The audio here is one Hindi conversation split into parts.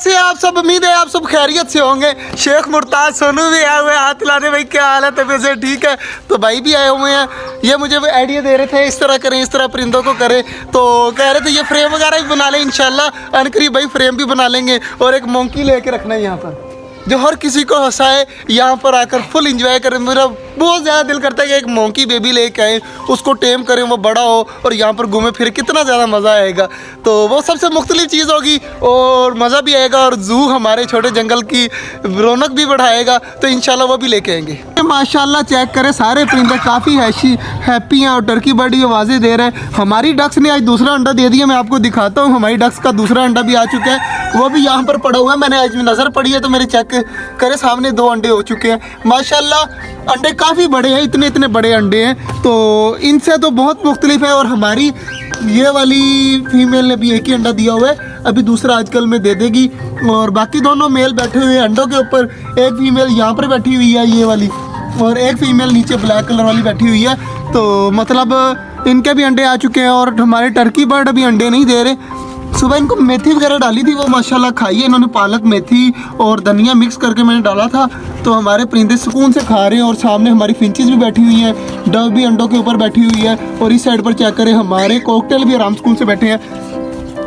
कैसे आप सब? उम्मीद है आप सब खैरियत से होंगे। शेख मुर्ताज सोनू भी आए हुए हाथ लाने। भाई क्या हाल है? तबीयत से ठीक है? तो भाई भी आए हुए हैं। ये मुझे आइडिया दे रहे थे इस तरह करें, इस तरह परिंदों को करें। तो कह रहे थे ये फ्रेम वगैरह भी बना लें इंशाल्लाह। अनकरीब भाई फ्रेम भी बना लेंगे और एक मोंकी लेके रखना है यहाँ पर जो हर किसी को हंसाए, यहाँ पर आकर फुल एंजॉय करें। मेरा बहुत ज़्यादा दिल करता है कि एक मोंकी बेबी लेके आए, उसको टेम करें, वो बड़ा हो और यहाँ पर घूमे फिर कितना ज़्यादा मज़ा आएगा। तो वो सबसे मुख्तलिफ चीज़ होगी और मज़ा भी आएगा और जू हमारे छोटे जंगल की रौनक भी बढ़ाएगा। तो इंशाल्लाह वो भी लेके आएंगे। माशाल्लाह चेक करें, सारे परिंदे काफ़ी हैप्पी हैं और टर्की बड़ी आवाज़ें दे रहे हैं। हमारी डक्स ने आज दूसरा अंडा दे दिया। मैं आपको दिखाता हूँ, हमारी डक्स का दूसरा अंडा भी आ चुका है, वो भी यहाँ पर पड़ा हुआ है। मैंने आज नज़र पड़ी है तो मेरे चेक करे सामने 2 अंडे हो चुके हैं। माशाल्लाह अंडे काफ़ी बड़े हैं, इतने इतने बड़े अंडे हैं। तो इनसे तो बहुत मुख्तलिफ है। और हमारी ये वाली फीमेल ने भी एक ही अंडा दिया हुआ है, अभी दूसरा आजकल में दे देगी। और बाकी दोनों मेल बैठे हुए हैं अंडों के ऊपर। एक फीमेल यहाँ पर बैठी हुई है ये वाली, और एक फीमेल नीचे ब्लैक कलर वाली बैठी हुई है। तो मतलब इनके भी अंडे आ चुके हैं। और हमारे टर्की बर्ड अभी अंडे नहीं दे रहे। सुबह इनको मेथी वगैरह डाली थी, वो माशाल्लाह खाई है इन्होंने। पालक, मेथी और धनिया मिक्स करके मैंने डाला था। तो हमारे परिंदे सुकून से खा रहे हैं। और सामने हमारी फिंचेस भी बैठी हुई हैं, डव भी अंडों के ऊपर बैठी हुई है। और इस साइड पर चेक करें, हमारे कॉकटेल भी आराम सुकून से बैठे हैं।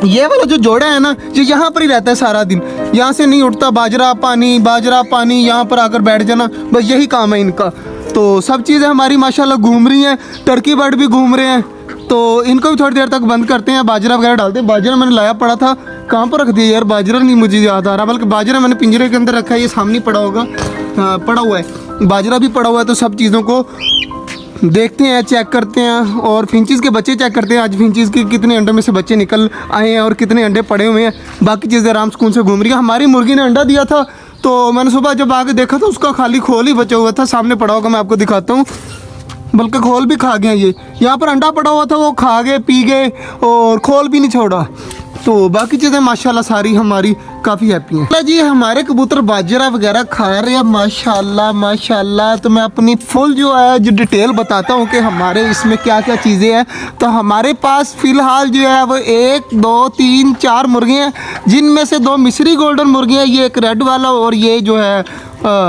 ये वाला जो जोड़ा है ना, ये यहाँ पर ही रहता है सारा दिन, यहाँ से नहीं उठता। बाजरा पानी यहाँ पर आकर बैठ जाना, बस यही काम है इनका। तो सब चीज़ें हमारी माशाल्लाह घूम रही हैं। टर्की बर्ड भी घूम रहे हैं। तो इनको भी थोड़ी देर तक बंद करते हैं, बाजरा वगैरह डालते हैं। बाजरा मैंने लाया पड़ा था, कहाँ पर रख दिया यार? बाजरा नहीं मुझे याद आ रहा, बल्कि बाजरा मैंने पिंजरे के अंदर रखा है, ये सामने पड़ा होगा। हाँ पड़ा हुआ है, बाजरा भी पड़ा हुआ है। तो सब चीज़ों को देखते हैं, चेक करते हैं और फिंचेस के बच्चे चेक करते हैं। आज फिंचेस के कितने अंडों में से बच्चे निकल आए हैं और कितने अंडे पड़े हुए हैं। बाकी चीज़ें आराम सुकून से घूम रही हैं। हमारी मुर्गी ने अंडा दिया था, तो मैंने सुबह जब आके देखा तो उसका खाली खोल ही बचा हुआ था। सामने पड़ा होगा, मैं आपको दिखाता हूँ, बल्कि खोल भी खा गया। ये यहाँ पर अंडा पड़ा हुआ था, वो खा गए, पी गए और खोल भी नहीं छोड़ा। तो बाकी चीज़ें माशाल्लाह सारी हमारी काफ़ी हैप्पी हैं। जी हमारे कबूतर बाजरा वगैरह खा रहे हैं माशाल्लाह माशाल्लाह। तो मैं अपनी फुल जो है जो डिटेल बताता हूँ कि हमारे इसमें क्या क्या चीज़ें हैं। तो हमारे पास फ़िलहाल जो है वो 1 2 3 4 मुर्गे हैं, जिनमें से 2 मिस्री गोल्डन मुर्गे हैं, ये एक रेड वाला और ये जो है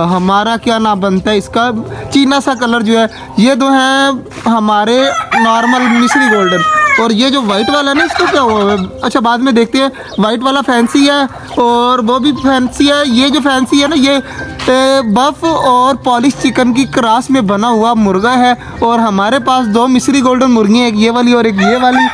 हमारा क्या नाम बनता है इसका, चीना सा कलर जो है। ये 2 हैं हमारे नॉर्मल मिस्री गोल्डन। और ये जो वाइट वाला है ना, इसको क्या हुआ है? अच्छा बाद में देखते हैं। वाइट वाला फैंसी है और वो भी फैंसी है। ये जो फैंसी है ना, ये बफ और पॉलिश चिकन की क्रॉस में बना हुआ मुर्गा है। और हमारे पास 2 मिस्री गोल्डन मुर्गी हैं, एक ये वाली और एक ये वाली।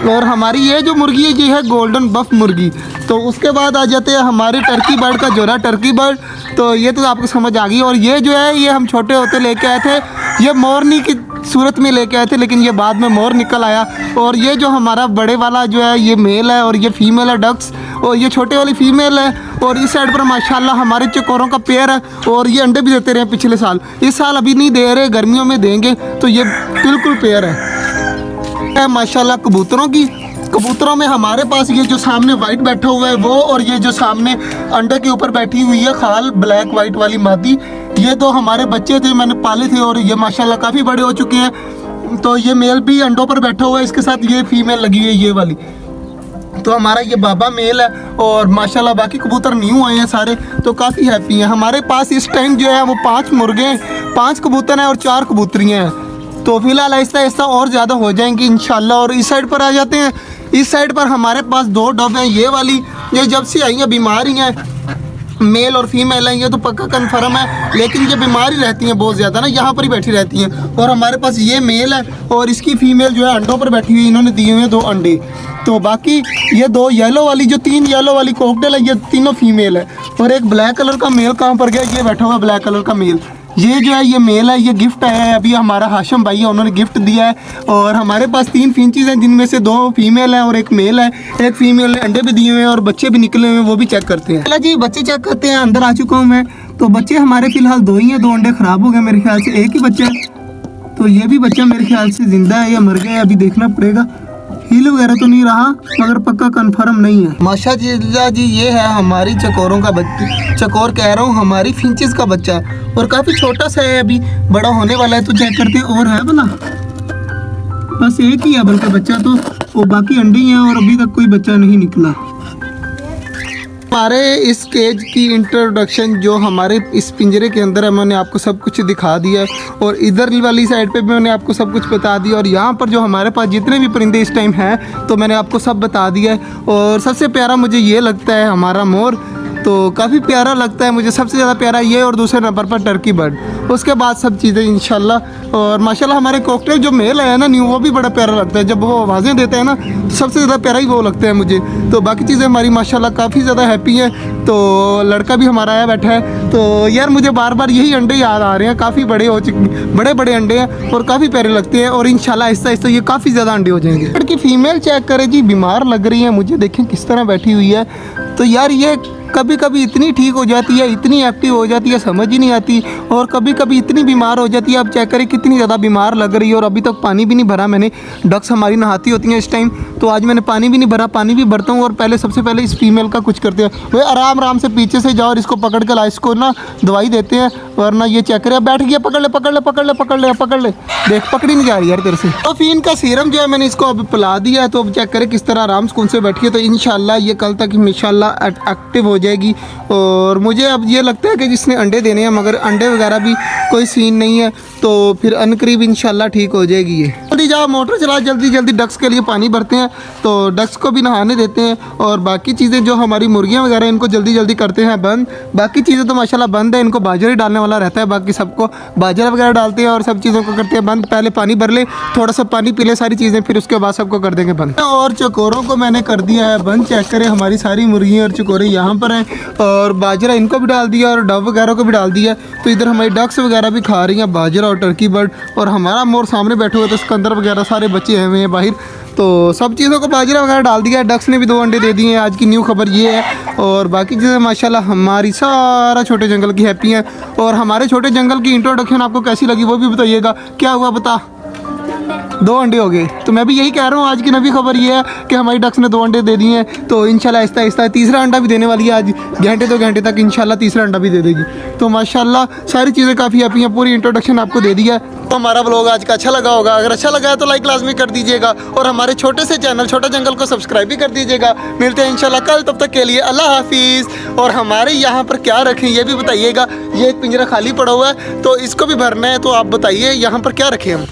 और हमारी ये जो मुर्गी है ये है गोल्डन बफ मुर्गी। तो उसके बाद आ जाते हैं हमारे टर्की बर्ड का जोड़ा, टर्की बर्ड। तो ये तो आपको समझ आ गई। और ये जो है ये हम छोटे होते लेके आए थे, ये मोरनी की सूरत में लेके आए थे, लेकिन ये बाद में मोर निकल आया। और ये जो हमारा बड़े वाला जो है ये मेल है और ये फीमेल है डक्स, और ये छोटे वाली फीमेल है। और इस साइड पर माशाल्लाह हमारे चकोरों का पेयर है और ये अंडे भी देते रहे पिछले साल। इस साल अभी नहीं दे रहे, गर्मियों में देंगे। तो ये बिल्कुल पेयर है माशाल्लाह। कबूतरों में हमारे पास ये जो सामने वाइट बैठा हुआ है वो, और ये जो सामने अंडे के ऊपर बैठी हुई है खाल ब्लैक वाइट वाली मादी, ये तो हमारे बच्चे थे, मैंने पाले थे और ये माशाल्लाह काफ़ी बड़े हो चुके हैं। तो ये मेल भी अंडों पर बैठा हुआ है, इसके साथ ये फीमेल लगी हुई है ये वाली। तो हमारा ये बाबा मेल है और माशाल्लाह बाकी कबूतर न्यू आए हैं सारे, तो काफ़ी हैप्पी हैं। हमारे पास इस टाइम जो है वो 5 मुर्गे हैं, 5 कबूतर हैं और 4 कबूतरियाँ हैं। तो फिलहाल आहिस्ता आहिस्ता और ज़्यादा हो जाएंगी इंशाल्लाह। और इस साइड पर आ जाते हैं। इस साइड पर हमारे पास 2 डब हैं, ये वाली ये जब से आई हैं बीमार ही हैं, मेल और फीमेल हैं, ये तो पक्का कन्फर्म है। लेकिन ये बीमारी रहती हैं बहुत ज़्यादा ना, यहाँ पर ही बैठी रहती हैं। और हमारे पास ये मेल है और इसकी फीमेल जो है अंडों पर बैठी हुई, इन्होंने दिए हुए हैं 2 अंडे। तो बाकी ये 2 येलो वाली, जो 3 येलो वाली कॉकटेल है, ये तीनों फीमेल है। और एक ब्लैक कलर का मेल कहाँ पर गया? ये बैठा हुआ ब्लैक कलर का मेल, ये जो है ये मेल है। ये गिफ्ट है, अभी हमारा हाशिम भाई है, उन्होंने गिफ्ट दिया है। और हमारे पास 3 फिंचेस हैं, जिनमें से 2 फीमेल हैं और एक मेल है। एक फीमेल ने अंडे भी दिए हुए हैं और बच्चे भी निकले हुए हैं, वो भी चेक करते हैं। चला जी बच्चे चेक करते हैं। अंदर आ चुका हूँ मैं। तो बच्चे हमारे फिलहाल 2 ही हैं, 2 अंडे ख़राब हो गए मेरे ख्याल से, एक ही बच्चा है। तो ये भी बच्चा मेरे ख्याल से ज़िंदा है या मर गया है, अभी देखना पड़ेगा। हील वगैरह तो नहीं रहा, मगर पक्का कंफर्म नहीं है। माशाल्लाह जी ये है हमारी चकोरों का बच्चा, चकोर कह रहा हूँ, हमारी फिंचेस का बच्चा। और काफ़ी छोटा सा है, अभी बड़ा होने वाला है। तो चेक करते हैं और है भला, बस एक ही है बल्कि बच्चा, तो वो बाकी अंडे हैं और अभी तक कोई बच्चा नहीं निकला। हमारे इस केज की इंट्रोडक्शन जो हमारे इस पिंजरे के अंदर है, मैंने आपको सब कुछ दिखा दिया है। और इधर वाली साइड पे भी मैंने आपको सब कुछ बता दिया। और यहाँ पर जो हमारे पास जितने भी परिंदे इस टाइम हैं तो मैंने आपको सब बता दिया है। और सबसे प्यारा मुझे ये लगता है हमारा मोर, तो काफ़ी प्यारा लगता है मुझे। सबसे ज़्यादा प्यारा ये और दूसरे नंबर पर टर्की बर्ड, उसके बाद सब चीज़ें इंशाल्लाह। और माशाल्लाह हमारे कॉकटेल जो मेल है ना न्यू, वो भी बड़ा प्यारा लगता है। जब वो आवाज़ें देते हैं ना तो सबसे ज़्यादा प्यारा ही वो लगता है मुझे। तो बाकी चीज़ें हमारी माशाल्लाह काफ़ी ज़्यादा हैप्पी हैं। तो लड़का भी हमारा आया बैठा है। तो यार मुझे बार बार यही अंडे याद आ रहे हैं, काफ़ी बड़े हो चुके, बड़े बड़े अंडे हैं और काफ़ी प्यारे लगते हैं। और इंशाल्लाह आहिस्ता आहिस्ता ये काफ़ी ज़्यादा अंडे हो जाएंगे। लड़की फीमेल चेक करें जी, बीमार लग रही है मुझे, देखें किस तरह बैठी हुई है। तो यार ये कभी कभी इतनी ठीक हो जाती है, इतनी एक्टिव हो जाती है, समझ ही नहीं आती। और कभी कभी इतनी बीमार हो जाती है। अब चेक करें कितनी ज़्यादा बीमार लग रही है। और अभी तक पानी भी नहीं भरा मैंने। डक्स हमारी नहाती होती हैं इस टाइम, तो आज मैंने पानी भी नहीं भरा, पानी भी भरता हूँ। और पहले सबसे पहले इस फीमेल का कुछ करते हैं, वे आराम आराम से पीछे से जाओ और इसको पकड़ के ला, इसको ना दवाई देते हैं। वरना ये चेक करें, बैठ गया, पकड़ ले पकड़ ले पकड़ ले पकड़ ले पकड़ ले, देख पकड़ी नहीं जा रही यार तेरे से। तो फीन का सीरम जो है मैंने इसको अब पिला दिया है। तो अब चेक करें किस तरह आराम सुकून से बैठी है। तो इंशाल्लाह ये कल तक इंशाल्लाह एक्टिव हो जाएगी। और मुझे अब ये लगता है कि जिसने अंडे देने हैं, मगर अंडे वगैरह भी कोई सीन नहीं है, तो फिर अनकरीब इंशाल्लाह ठीक हो जाएगी ये। जल्दी जाओ मोटर चला, जल्दी जल्दी डक्स के लिए पानी भरते हैं। तो डक्स को भी नहाने देते हैं। और बाकी चीज़ें जो हमारी मुर्गियां वगैरह इनको जल्दी जल्दी करते हैं बंद। बाकी चीज़ें तो माशाल्लाह बंद है, इनको बाजरा ही डालने वाला रहता है। बाकी सबको बाजरा वगैरह डालते हैं और सब चीज़ों को करते हैं बंद। पहले पानी भर ले, थोड़ा सा पानी पी ले, सारी चीज़ें, फिर उसके बाद सबको कर देंगे बंद। और चकोरों को मैंने कर दिया है बंद। चेक करें हमारी सारी मुर्गियाँ और चकोरे यहाँ पर हैं। और बाजरा इनको भी डाल दिया और डव वगैरह को भी डाल दिया। तो इधर हमारी डक्स वगैरह भी खा रही हैं बाजरा और टर्की बर्ड। और हमारा मोर सामने बैठे हुए, तो सिकंदर वगैरह सारे बच्चे हुए हैं बाहर। तो सब चीज़ों को बाजरा वगैरह डाल दिया है। डक्स ने भी 2 अंडे दे दिए हैं। आज की न्यू खबर ये है। और बाकी चीज़ें माशाल्लाह हमारी सारा छोटे जंगल की हैप्पी हैं। और हमारे छोटे जंगल की इंट्रोडक्शन आपको कैसी लगी वो भी बताइएगा। क्या हुआ बता? 2 अंडे हो गए। तो मैं भी यही कह रहा हूँ, आज की नवी खबर ये है कि हमारी डक्स ने 2 अंडे दे दिए हैं। तो इंशाल्लाह आहिस्ता आहिस्ता तीसरा अंडा भी देने वाली है। आज घंटे 2 घंटे तक इंशाल्लाह तीसरा अंडा भी दे देगी। तो माशाल्लाह सारी चीज़ें काफ़ी हैप्पी हैं। पूरी इंट्रोडक्शन आपको दे दिया है। तो हमारा ब्लॉग आज का अच्छा लगा होगा। अगर अच्छा लगा है तो लाइक लाजमी कर दीजिएगा। और हमारे छोटे से चैनल छोटा जंगल को सब्सक्राइब भी कर दीजिएगा। मिलते हैं इंशाल्लाह कल, तब तक के लिए अल्लाह हाफिज़। और हमारे यहाँ पर क्या रखें ये भी बताइएगा। ये एक पिंजरा खाली पड़ा हुआ है, तो इसको भी भरना है। तो आप बताइए यहाँ पर क्या रखें हम।